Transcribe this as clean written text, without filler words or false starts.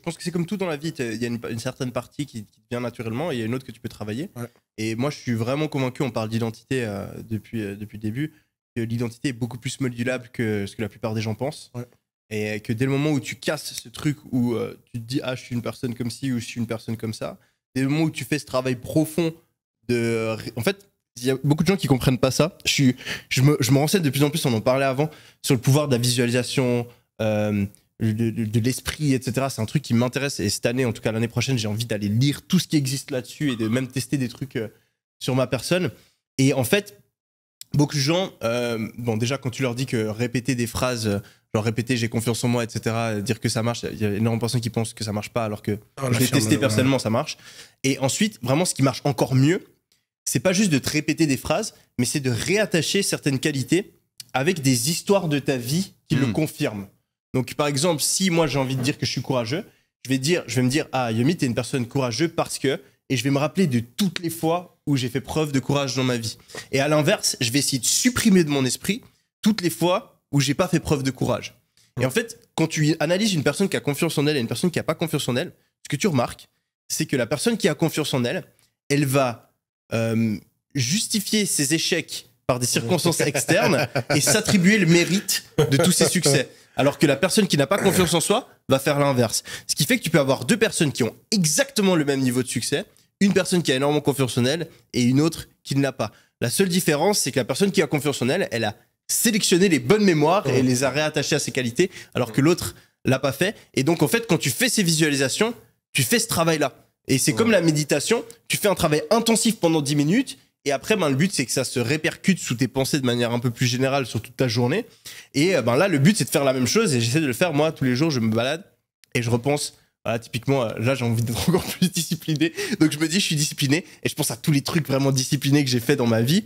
je pense que c'est comme tout dans la vie. Il y a une certaine partie qui te vient naturellement et il y a une autre que tu peux travailler. Ouais. Et moi, je suis vraiment convaincu, on parle d'identité depuis le début, que l'identité est beaucoup plus modulable que ce que la plupart des gens pensent. Ouais. Et que dès le moment où tu casses ce truc où tu te dis, ah, je suis une personne comme ci ou je suis une personne comme ça, dès le moment où tu fais ce travail profond de. En fait, il y a beaucoup de gens qui comprennent pas ça. Je me renseigne de plus en plus, on en parlait avant, sur le pouvoir de la visualisation, de l'esprit, etc. C'est un truc qui m'intéresse. Et cette année, en tout cas l'année prochaine, j'ai envie d'aller lire tout ce qui existe là-dessus et de même tester des trucs sur ma personne. Et en fait, beaucoup de gens, bon, déjà, quand tu leur dis que répéter des phrases, genre répéter j'ai confiance en moi, etc., dire que ça marche, il y a énormément de personnes qui pensent que ça marche pas, alors que je l'ai testé personnellement, ça marche. Et ensuite, vraiment, ce qui marche encore mieux, c'est pas juste de te répéter des phrases, mais c'est de réattacher certaines qualités avec des histoires de ta vie qui le confirment. Donc, par exemple, si moi j'ai envie de dire que je suis courageux, je vais me dire, ah, Yomi, t'es une personne courageuse parce que, et je vais me rappeler de toutes les fois où j'ai fait preuve de courage dans ma vie. Et à l'inverse, je vais essayer de supprimer de mon esprit toutes les fois où j'ai pas fait preuve de courage. Et en fait, quand tu analyses une personne qui a confiance en elle et une personne qui a pas confiance en elle, ce que tu remarques, c'est que la personne qui a confiance en elle, elle va justifier ses échecs par des circonstances externes et s'attribuer le mérite de tous ses succès. Alors que la personne qui n'a pas confiance en soi va faire l'inverse. Ce qui fait que tu peux avoir deux personnes qui ont exactement le même niveau de succès, une personne qui a énormément confiance en elle et une autre qui ne l'a pas. La seule différence, c'est que la personne qui a confiance en elle, elle a sélectionné les bonnes mémoires et les a réattachées à ses qualités, alors que l'autre l'a pas fait. Et donc, en fait, quand tu fais ces visualisations, tu fais ce travail-là. Et c'est comme la méditation, tu fais un travail intensif pendant 10 minutes, et après, ben, le but, c'est que ça se répercute sous tes pensées de manière un peu plus générale sur toute ta journée. Et ben, là, le but, c'est de faire la même chose, et j'essaie de le faire, moi, tous les jours, je me balade, et je repense, voilà, typiquement, là, j'ai envie d'être encore plus discipliné, donc je me dis, je suis discipliné, et je pense à tous les trucs vraiment disciplinés que j'ai fait dans ma vie.